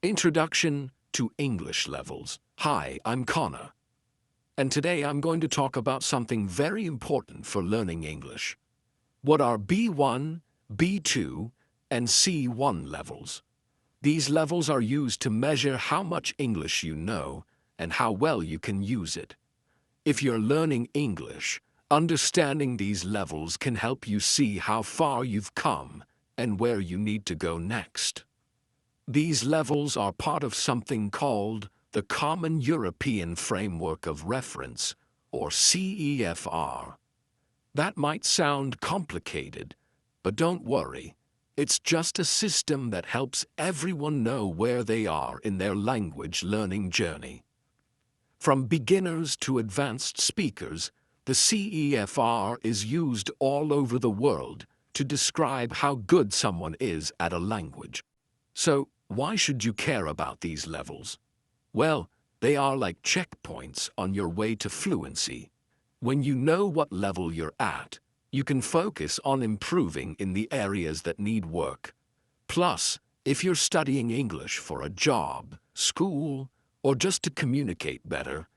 Introduction to English Levels. Hi, I'm Connor. And today I'm going to talk about something very important for learning English. What are B1, B2, and C1 levels? These levels are used to measure how much English you know and how well you can use it. If you're learning English, understanding these levels can help you see how far you've come and where you need to go next. These levels are part of something called the Common European Framework of Reference, or CEFR. That might sound complicated, but don't worry. It's just a system that helps everyone know where they are in their language learning journey. From beginners to advanced speakers, the CEFR is used all over the world to describe how good someone is at a language. So, why should you care about these levels? Well, they are like checkpoints on your way to fluency. When you know what level you're at, you can focus on improving in the areas that need work. Plus, if you're studying English for a job, school, or just to communicate better,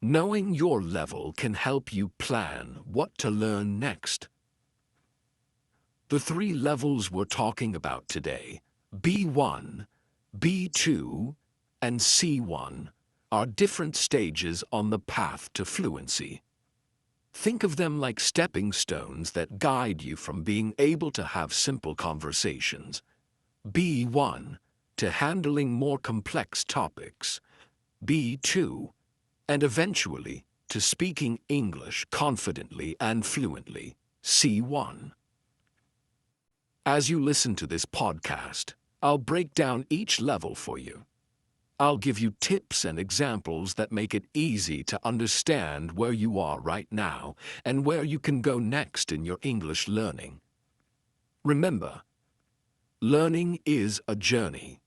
knowing your level can help you plan what to learn next. The three levels we're talking about today, B1, B2, and C1, are different stages on the path to fluency. Think of them like stepping stones that guide you from being able to have simple conversations. B1, to handling more complex topics. B2, and eventually to speaking English confidently and fluently. C1. As you listen to this podcast, I'll break down each level for you. I'll give you tips and examples that make it easy to understand where you are right now and where you can go next in your English learning. Remember, learning is a journey,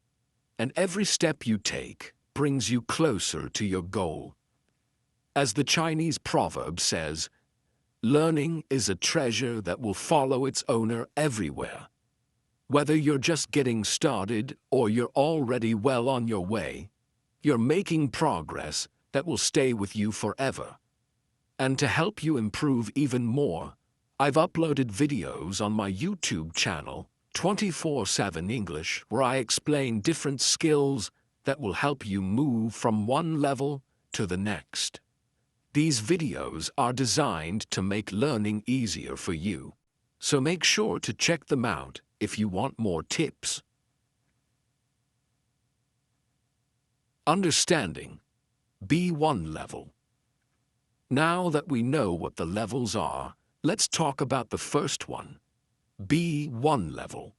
and every step you take brings you closer to your goal. As the Chinese proverb says, learning is a treasure that will follow its owner everywhere. Whether you're just getting started or you're already well on your way, you're making progress that will stay with you forever. And to help you improve even more, I've uploaded videos on my YouTube channel, 24/7 English, where I explain different skills that will help you move from one level to the next. These videos are designed to make learning easier for you, so make sure to check them out if you want more tips. Understanding B1 level. Now that we know what the levels are, let's talk about the first one, B1 level.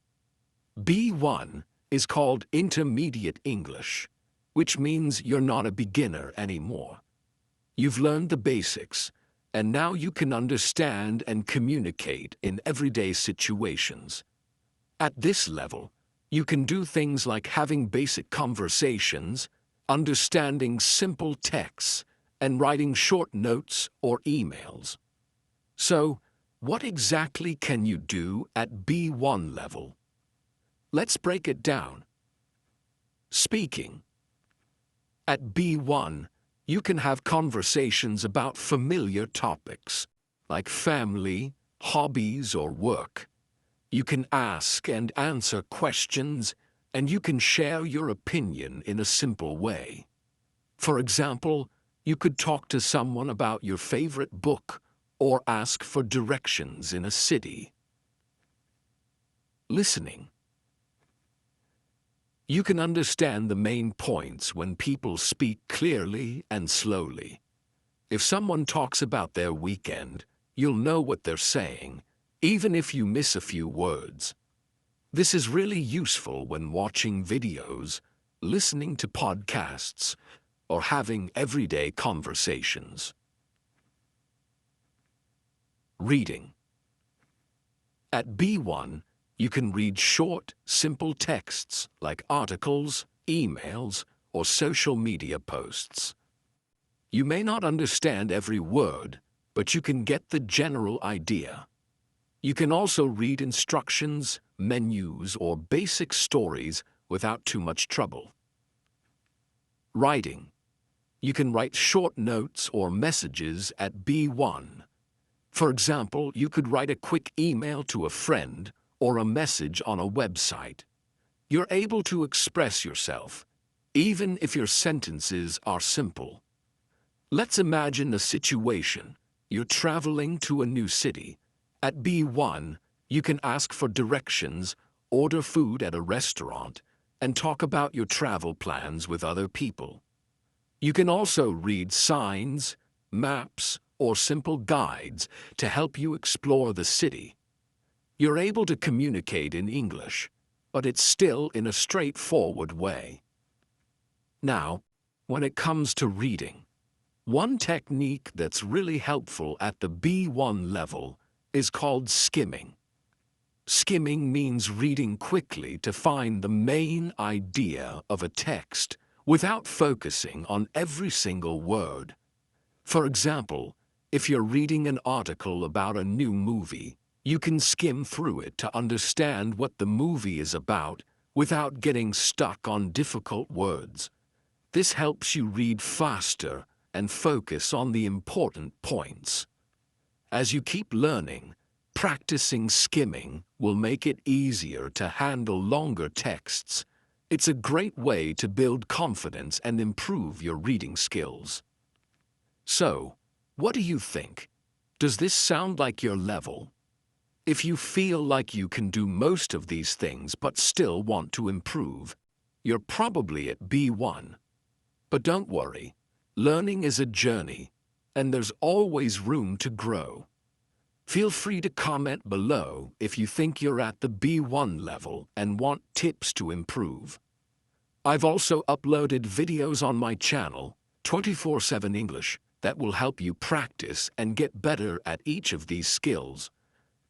B1 is called Intermediate English, which means you're not a beginner anymore. You've learned the basics, and now you can understand and communicate in everyday situations. At this level, you can do things like having basic conversations, understanding simple texts, and writing short notes or emails. So, what exactly can you do at B1 level? Let's break it down. Speaking. At B1, you can have conversations about familiar topics, like family, hobbies, or work. You can ask and answer questions, and you can share your opinion in a simple way. For example, you could talk to someone about your favorite book or ask for directions in a city. Listening. You can understand the main points when people speak clearly and slowly. If someone talks about their weekend, you'll know what they're saying, even if you miss a few words. This is really useful when watching videos, listening to podcasts, or having everyday conversations. Reading. At B1, you can read short, simple texts like articles, emails, or social media posts. You may not understand every word, but you can get the general idea. You can also read instructions, menus, or basic stories without too much trouble. Writing. You can write short notes or messages at B1. For example, you could write a quick email to a friend or a message on a website. You're able to express yourself, even if your sentences are simple. Let's imagine a situation. You're traveling to a new city. At B1, you can ask for directions, order food at a restaurant, and talk about your travel plans with other people. You can also read signs, maps, or simple guides to help you explore the city. You're able to communicate in English, but it's still in a straightforward way. Now, when it comes to reading, one technique that's really helpful at the B1 level is called skimming. Skimming means reading quickly to find the main idea of a text without focusing on every single word. For example, if you're reading an article about a new movie, you can skim through it to understand what the movie is about without getting stuck on difficult words. This helps you read faster and focus on the important points. As you keep learning, practicing skimming will make it easier to handle longer texts. It's a great way to build confidence and improve your reading skills. So, what do you think? Does this sound like your level? If you feel like you can do most of these things but still want to improve, you're probably at B1. But don't worry, learning is a journey, and there's always room to grow. Feel free to comment below if you think you're at the B1 level and want tips to improve. I've also uploaded videos on my channel, 24/7 English, that will help you practice and get better at each of these skills.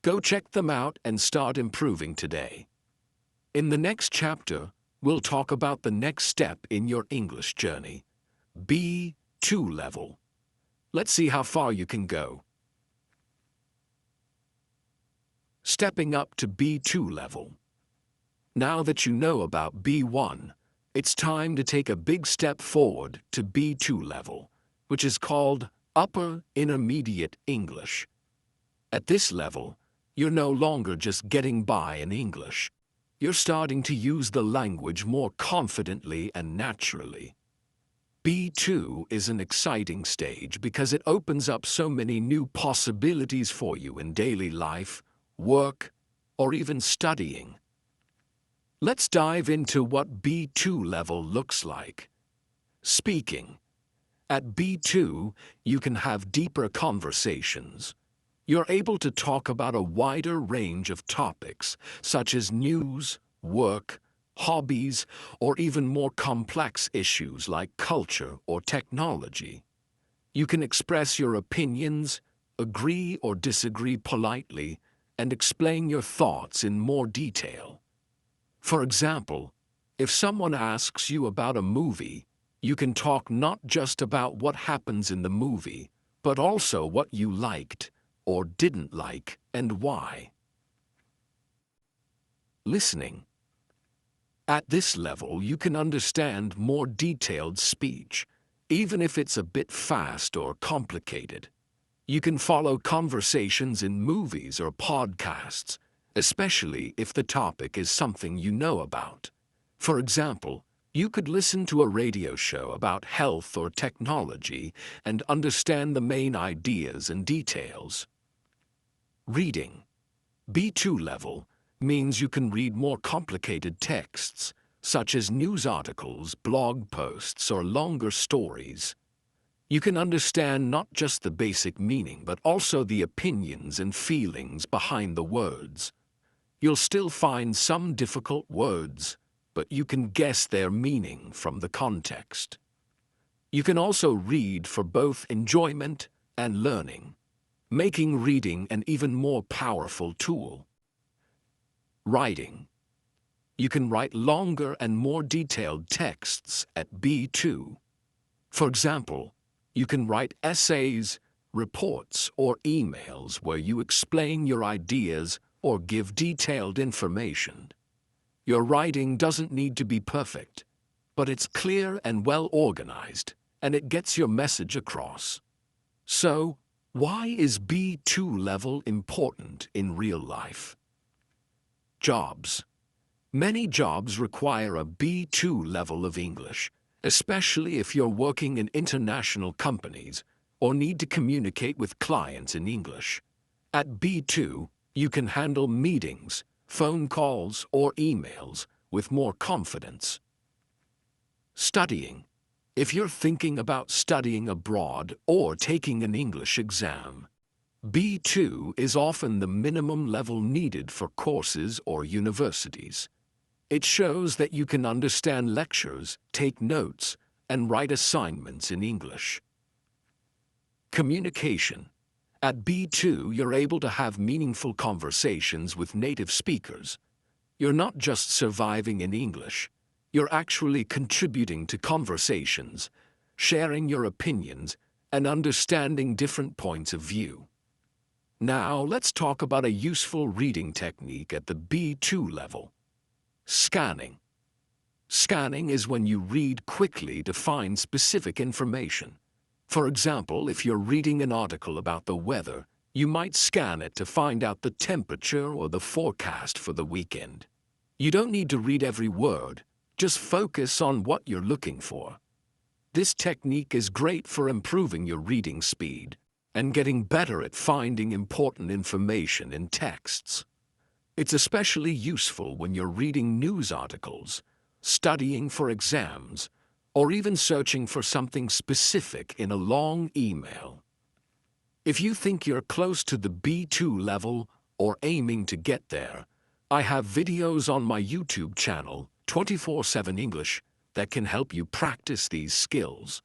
Go check them out and start improving today. In the next chapter, we'll talk about the next step in your English journey, B2 level. Let's see how far you can go. Stepping up to B2 level. Now that you know about B1, it's time to take a big step forward to B2 level, which is called Upper Intermediate English. At this level, you're no longer just getting by in English. You're starting to use the language more confidently and naturally. B2 is an exciting stage because it opens up so many new possibilities for you in daily life, work, or even studying. Let's dive into what B2 level looks like. Speaking. At B2, you can have deeper conversations. You're able to talk about a wider range of topics, such as news, work, hobbies, or even more complex issues like culture or technology. You can express your opinions, agree or disagree politely, and explain your thoughts in more detail. For example, if someone asks you about a movie, you can talk not just about what happens in the movie, but also what you liked or didn't like and why. Listening. At this level, you can understand more detailed speech, even if it's a bit fast or complicated. You can follow conversations in movies or podcasts, especially if the topic is something you know about. For example, you could listen to a radio show about health or technology and understand the main ideas and details. Reading. B2 level means you can read more complicated texts, such as news articles, blog posts, or longer stories. You can understand not just the basic meaning, but also the opinions and feelings behind the words. You'll still find some difficult words, but you can guess their meaning from the context. You can also read for both enjoyment and learning, making reading an even more powerful tool. Writing. You can write longer and more detailed texts at B2. For example, you can write essays, reports, or emails where you explain your ideas or give detailed information. Your writing doesn't need to be perfect, but it's clear and well organized, and it gets your message across. So, why is B2 level important in real life? Jobs. Many jobs require a B2 level of English, especially if you're working in international companies or need to communicate with clients in English. At B2, you can handle meetings, phone calls, or emails with more confidence. Studying. If you're thinking about studying abroad or taking an English exam, B2 is often the minimum level needed for courses or universities. It shows that you can understand lectures, take notes, and write assignments in English. Communication. At B2, you're able to have meaningful conversations with native speakers. You're not just surviving in English, you're actually contributing to conversations, sharing your opinions, and understanding different points of view. Now, let's talk about a useful reading technique at the B2 level. Scanning. Scanning is when you read quickly to find specific information. For example, if you're reading an article about the weather, you might scan it to find out the temperature or the forecast for the weekend. You don't need to read every word, just focus on what you're looking for. This technique is great for improving your reading speed and getting better at finding important information in texts. It's especially useful when you're reading news articles, studying for exams, or even searching for something specific in a long email. If you think you're close to the B2 level or aiming to get there, I have videos on my YouTube channel, 24/7 English, that can help you practice these skills.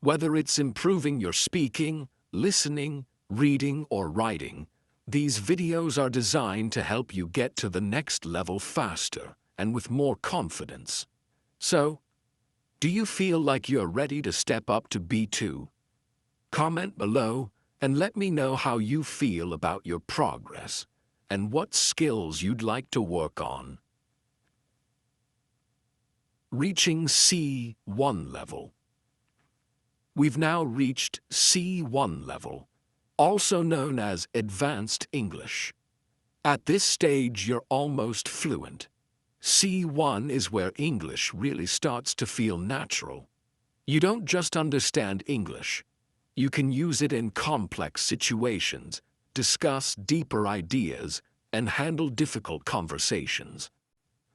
Whether it's improving your speaking, listening, reading, or writing, these videos are designed to help you get to the next level faster and with more confidence. So, do you feel like you're ready to step up to B2? Comment below and let me know how you feel about your progress and what skills you'd like to work on. Reaching C1 level. We've now reached C1 level, also known as Advanced English. At this stage, you're almost fluent. C1 is where English really starts to feel natural. You don't just understand English. You can use it in complex situations, discuss deeper ideas, and handle difficult conversations.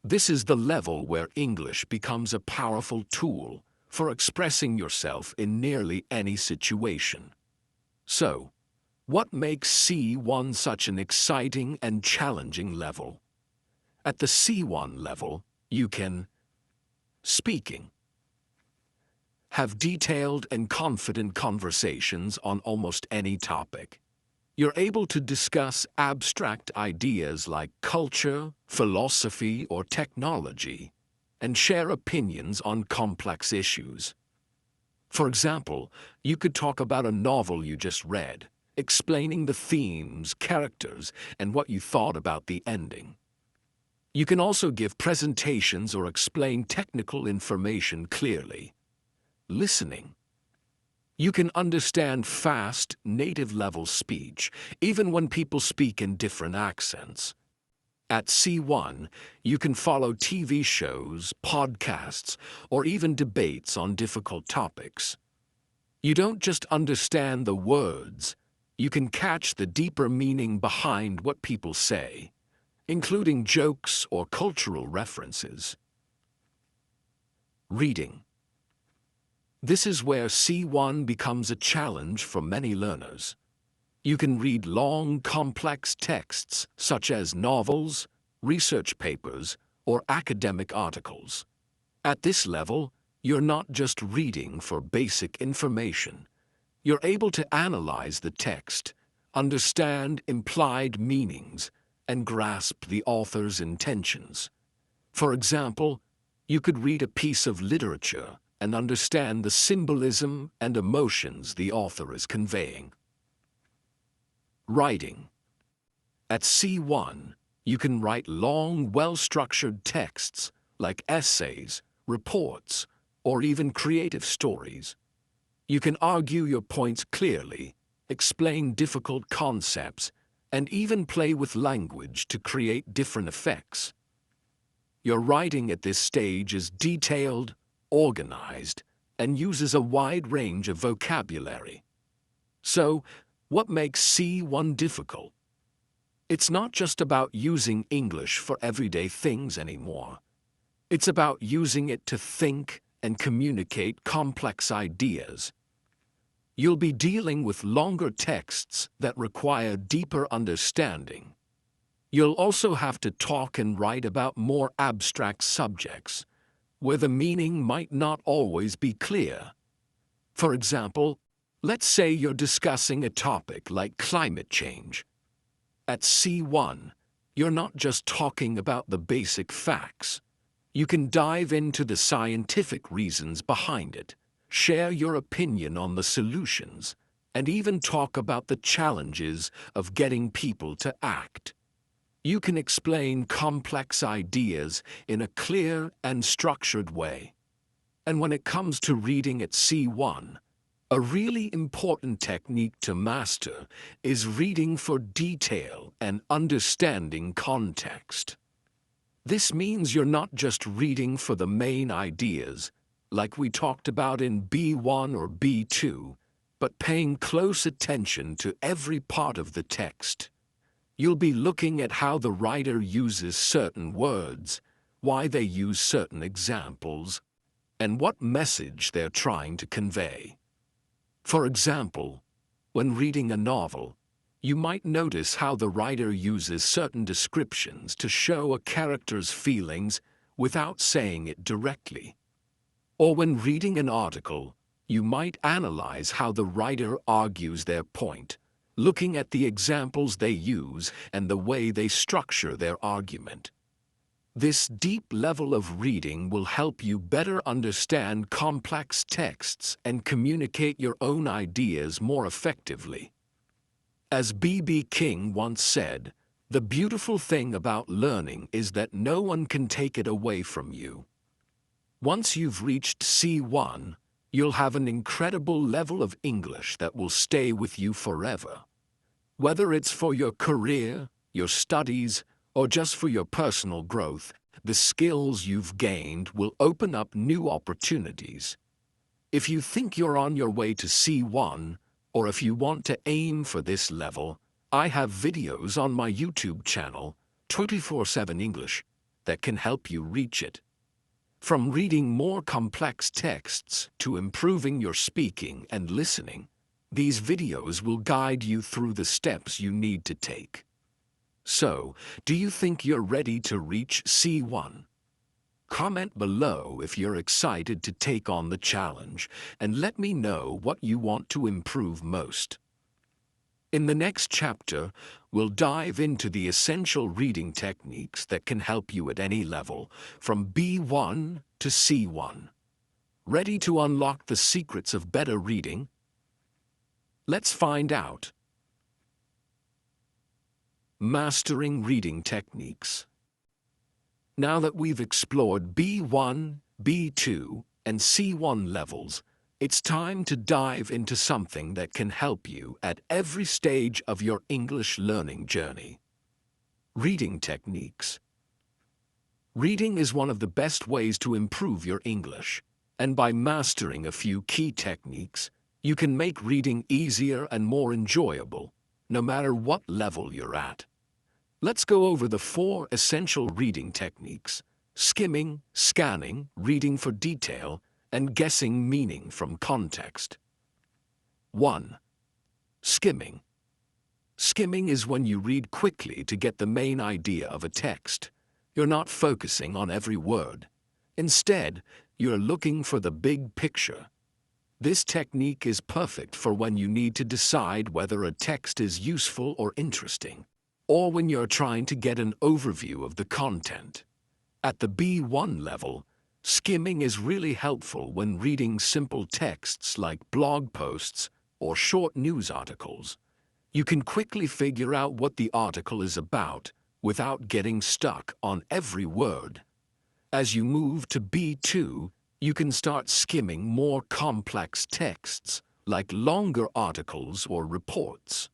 This is the level where English becomes a powerful tool for expressing yourself in nearly any situation. So, what makes C1 such an exciting and challenging level? At the C1 level, you can speaking. Have detailed and confident conversations on almost any topic. You're able to discuss abstract ideas like culture, philosophy, or technology, and share opinions on complex issues. For example, you could talk about a novel you just read, explaining the themes, characters, and what you thought about the ending. You can also give presentations or explain technical information clearly. Listening. You can understand fast, native-level speech, even when people speak in different accents. At C1, you can follow TV shows, podcasts, or even debates on difficult topics. You don't just understand the words, you can catch the deeper meaning behind what people say, including jokes or cultural references. Reading. This is where C1 becomes a challenge for many learners. You can read long, complex texts such as novels, research papers, or academic articles. At this level, you're not just reading for basic information. You're able to analyze the text, understand implied meanings, and grasp the author's intentions. For example, you could read a piece of literature and understand the symbolism and emotions the author is conveying. Writing. At C1, you can write long, well-structured texts like essays reports, or even creative stories. You can argue your points clearly, explain difficult concepts, and even play with language to create different effects. Your writing at this stage is detailed, organized, and uses a wide range of vocabulary. So, what makes C1 difficult? It's not just about using English for everyday things anymore. It's about using it to think and communicate complex ideas. You'll be dealing with longer texts that require deeper understanding. You'll also have to talk and write about more abstract subjects, where the meaning might not always be clear. For example, let's say you're discussing a topic like climate change. At C1, you're not just talking about the basic facts. You can dive into the scientific reasons behind it, share your opinion on the solutions, and even talk about the challenges of getting people to act. You can explain complex ideas in a clear and structured way. And when it comes to reading at C1, a really important technique to master is reading for detail and understanding context. This means you're not just reading for the main ideas, like we talked about in B1 or B2, but paying close attention to every part of the text. You'll be looking at how the writer uses certain words, why they use certain examples, and what message they're trying to convey. For example, when reading a novel, you might notice how the writer uses certain descriptions to show a character's feelings without saying it directly. Or when reading an article, you might analyze how the writer argues their point, looking at the examples they use and the way they structure their argument. This deep level of reading will help you better understand complex texts and communicate your own ideas more effectively. As B.B. King once said, "The beautiful thing about learning is that no one can take it away from you." Once you've reached C1, you'll have an incredible level of English that will stay with you forever. Whether it's for your career, your studies, or just for your personal growth, the skills you've gained will open up new opportunities. If you think you're on your way to C1, or if you want to aim for this level, I have videos on my YouTube channel, 24/7 English, that can help you reach it. From reading more complex texts to improving your speaking and listening, these videos will guide you through the steps you need to take. So, do you think you're ready to reach C1? Comment below if you're excited to take on the challenge, and let me know what you want to improve most. In the next chapter, we'll dive into the essential reading techniques that can help you at any level, from B1 to C1. Ready to unlock the secrets of better reading? Let's find out. Mastering reading techniques. Now that we've explored B1, B2, and C1 levels, it's time to dive into something that can help you at every stage of your English learning journey. Reading techniques. Reading is one of the best ways to improve your English, and by mastering a few key techniques, you can make reading easier and more enjoyable, no matter what level you're at. Let's go over the 4 essential reading techniques: skimming, scanning, reading for detail, and guessing meaning from context. 1. Skimming. Skimming is when you read quickly to get the main idea of a text. You're not focusing on every word. Instead, you're looking for the big picture. This technique is perfect for when you need to decide whether a text is useful or interesting, or when you're trying to get an overview of the content. At the B1 level, skimming is really helpful when reading simple texts like blog posts or short news articles. You can quickly figure out what the article is about without getting stuck on every word. As you move to B2, you can start skimming more complex texts, like longer articles or reports.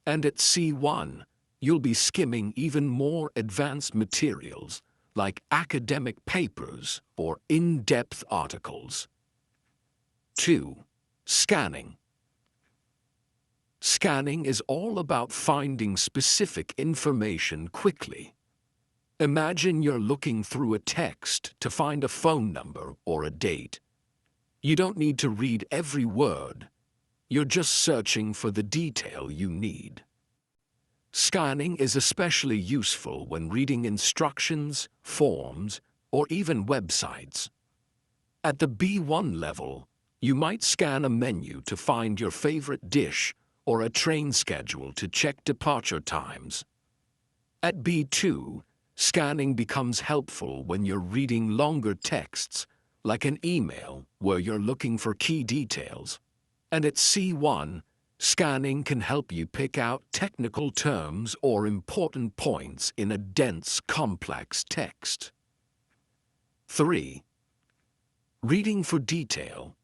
And at C1, you'll be skimming even more advanced materials, like academic papers or in-depth articles. 2. Scanning. Scanning is all about finding specific information quickly. Imagine you're looking through a text to find a phone number or a date. You don't need to read every word. You're just searching for the detail you need. Scanning is especially useful when reading instructions, forms, or even websites. At the B1 level, you might scan a menu to find your favorite dish or a train schedule to check departure times. At B2, scanning becomes helpful when you're reading longer texts, like an email where you're looking for key details. And at C1, scanning can help you pick out technical terms or important points in a dense, complex text. 3. Reading for detail.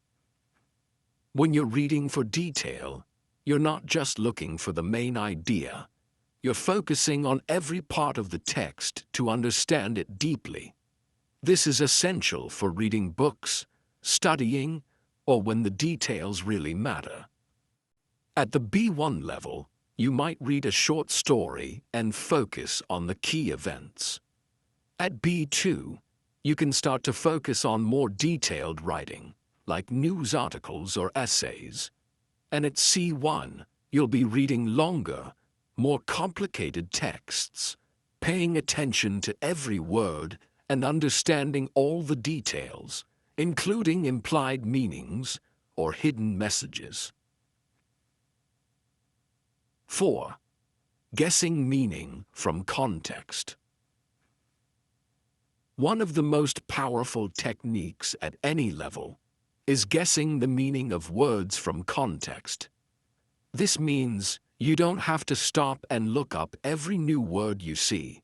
When you're reading for detail, you're not just looking for the main idea. You're focusing on every part of the text to understand it deeply. This is essential for reading books, studying, or when the details really matter. At the B1 level, you might read a short story and focus on the key events. At B2, you can start to focus on more detailed writing, like news articles or essays. And at C1, you'll be reading longer, more complicated texts, paying attention to every word and understanding all the details, including implied meanings or hidden messages. 4. Guessing meaning from context. One of the most powerful techniques at any level is guessing the meaning of words from context. This means you don't have to stop and look up every new word you see.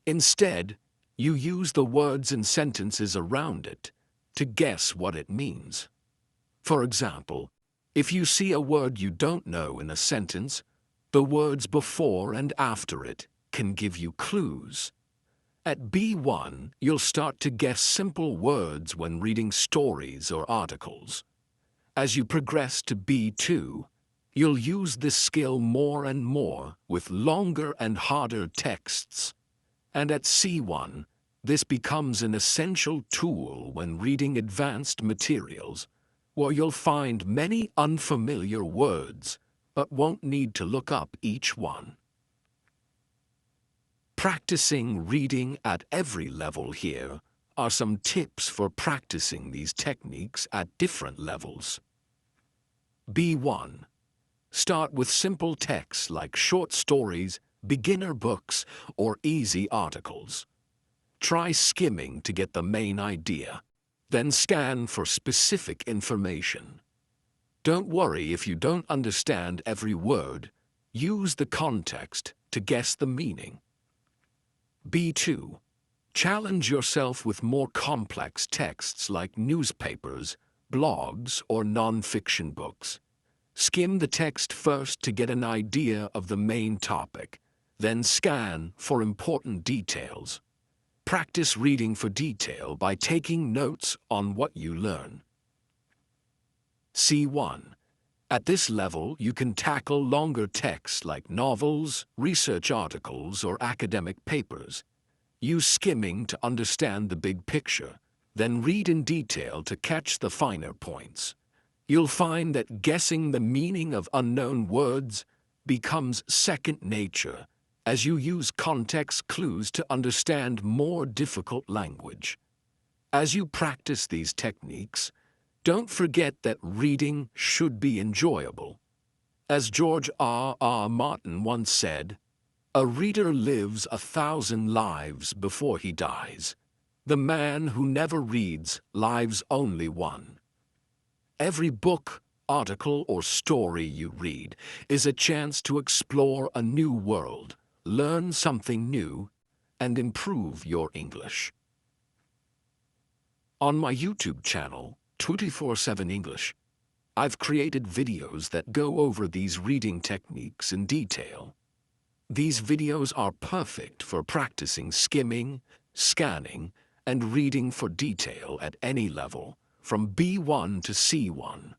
Instead, you use the words and sentences around it to guess what it means. For example, if you see a word you don't know in a sentence, the words before and after it can give you clues. At B1, you'll start to guess simple words when reading stories or articles. As you progress to B2, you'll use this skill more and more with longer and harder texts. And at C1, this becomes an essential tool when reading advanced materials, where you'll find many unfamiliar words, but won't need to look up each one. Practicing reading at every level. Here are some tips for practicing these techniques at different levels. B1. Start with simple texts like short stories, beginner books, or easy articles. Try skimming to get the main idea. Then scan for specific information. Don't worry if you don't understand every word. Use the context to guess the meaning. B2. Challenge yourself with more complex texts like newspapers, blogs, or non-fiction books. Skim the text first to get an idea of the main topic, then scan for important details. Practice reading for detail by taking notes on what you learn. C1. At this level, you can tackle longer texts like novels, research articles, or academic papers. Use skimming to understand the big picture, then read in detail to catch the finer points. You'll find that guessing the meaning of unknown words becomes second nature as you use context clues to understand more difficult language. As you practice these techniques, don't forget that reading should be enjoyable. As George R.R. Martin once said, "A reader lives 1,000 lives before he dies. The man who never reads lives only one." Every book, article, or story you read is a chance to explore a new world, learn something new, and improve your English. On my YouTube channel, 24/7 English, I've created videos that go over these reading techniques in detail. These videos are perfect for practicing skimming, scanning, and reading for detail at any level, from B1 to C1.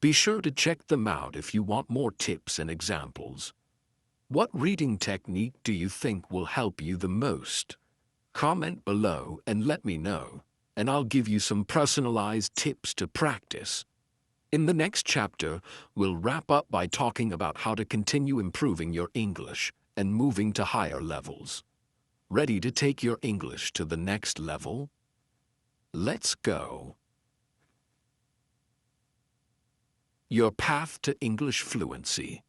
Be sure to check them out if you want more tips and examples. What reading technique do you think will help you the most? Comment below and let me know, and I'll give you some personalized tips to practice. In the next chapter, we'll wrap up by talking about how to continue improving your English and moving to higher levels. Ready to take your English to the next level? Let's go. Your path to English fluency.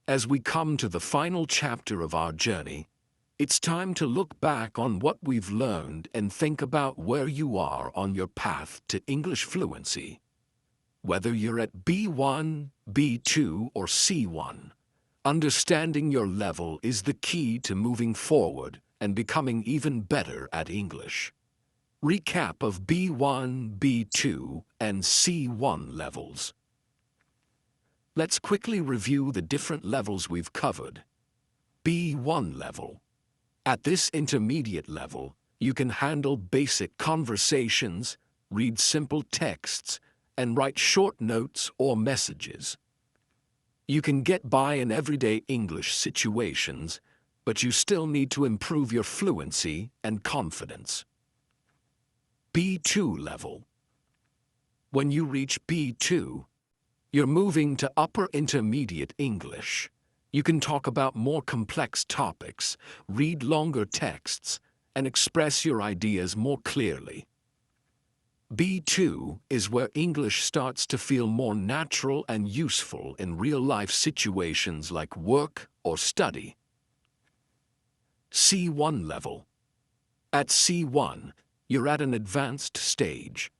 As we come to the final chapter of our journey, it's time to look back on what we've learned and think about where you are on your path to English fluency. Whether you're at B1, B2, or C1, understanding your level is the key to moving forward and becoming even better at English. Recap of B1, B2, and C1 levels. Let's quickly review the different levels we've covered. B1 level. At this intermediate level, you can handle basic conversations, read simple texts, and write short notes or messages. You can get by in everyday English situations, but you still need to improve your fluency and confidence. B2 level. When you reach B2, you're moving to upper intermediate English. You can talk about more complex topics, read longer texts, and express your ideas more clearly. B2 is where English starts to feel more natural and useful in real-life situations like work or study. C1 level. At C1, you're at an advanced stage.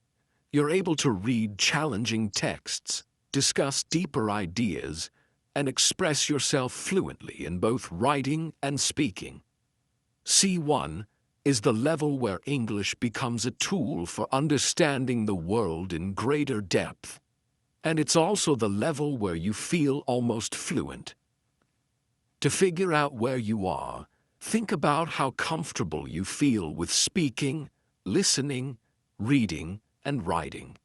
You're able to read challenging texts, discuss deeper ideas, and express yourself fluently in both writing and speaking. C1 is the level where English becomes a tool for understanding the world in greater depth. And it's also the level where you feel almost fluent. To figure out where you are, think about how comfortable you feel with speaking, listening, reading, and writing.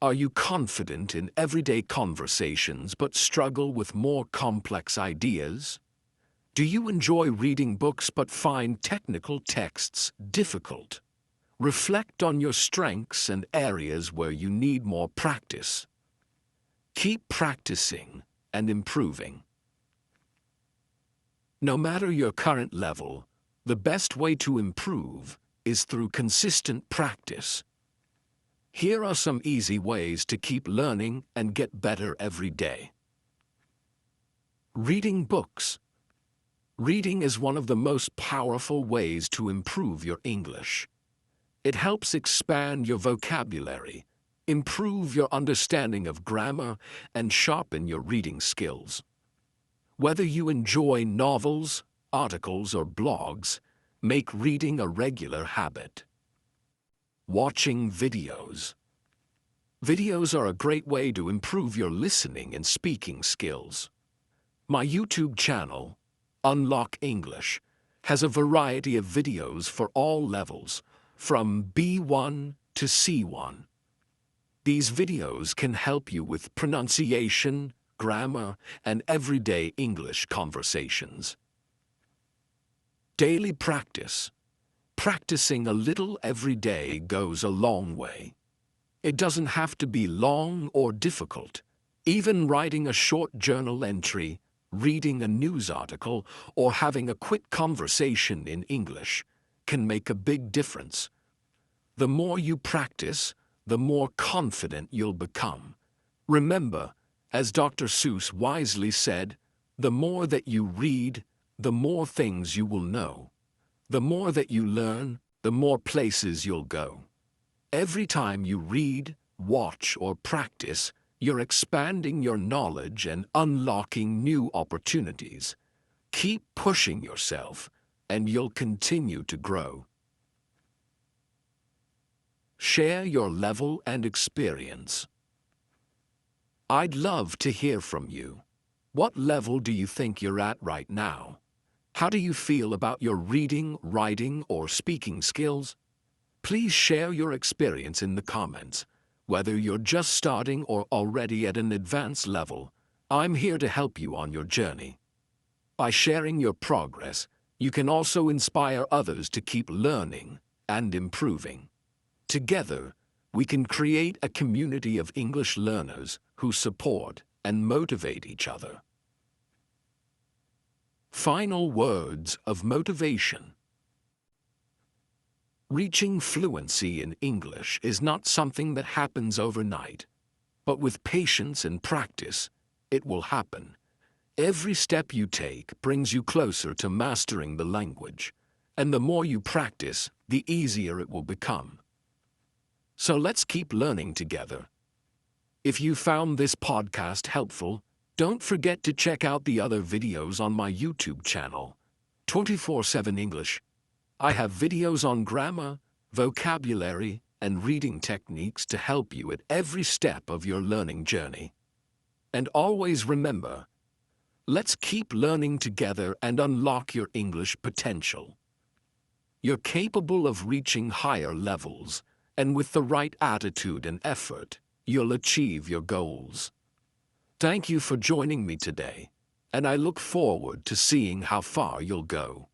Are you confident in everyday conversations but struggle with more complex ideas? Do you enjoy reading books but find technical texts difficult? Reflect on your strengths and areas where you need more practice. Keep practicing and improving. No matter your current level, the best way to improve is through consistent practice. Here are some easy ways to keep learning and get better every day. Reading books. Reading is one of the most powerful ways to improve your English. It helps expand your vocabulary, improve your understanding of grammar, and sharpen your reading skills. Whether you enjoy novels, articles, or blogs, make reading a regular habit. Watching videos. Videos are a great way to improve your listening and speaking skills. My YouTube channel, Unlock English, has a variety of videos for all levels, from B1 to C1. These videos can help you with pronunciation, grammar, and everyday English conversations. Daily practice. Practicing a little every day goes a long way. It doesn't have to be long or difficult. Even writing a short journal entry, reading a news article, or having a quick conversation in English can make a big difference. The more you practice, the more confident you'll become. Remember, as Dr. Seuss wisely said, the more that you read, the more things you will know. The more that you learn, the more places you'll go. Every time you read, watch, or practice, you're expanding your knowledge and unlocking new opportunities. Keep pushing yourself, and you'll continue to grow. Share your level and experience. I'd love to hear from you. What level do you think you're at right now? How do you feel about your reading, writing, or speaking skills? Please share your experience in the comments. Whether you're just starting or already at an advanced level, I'm here to help you on your journey. By sharing your progress, you can also inspire others to keep learning and improving. Together, we can create a community of English learners who support and motivate each other. Final words of motivation. Reaching fluency in English is not something that happens overnight, but with patience and practice, it will happen. Every step you take brings you closer to mastering the language, and the more you practice, the easier it will become. So let's keep learning together. If you found this podcast helpful, don't forget to check out the other videos on my YouTube channel, 24/7 English. I have videos on grammar, vocabulary, and reading techniques to help you at every step of your learning journey. And always remember, let's keep learning together and unlock your English potential. You're capable of reaching higher levels, and with the right attitude and effort, you'll achieve your goals. Thank you for joining me today, and I look forward to seeing how far you'll go.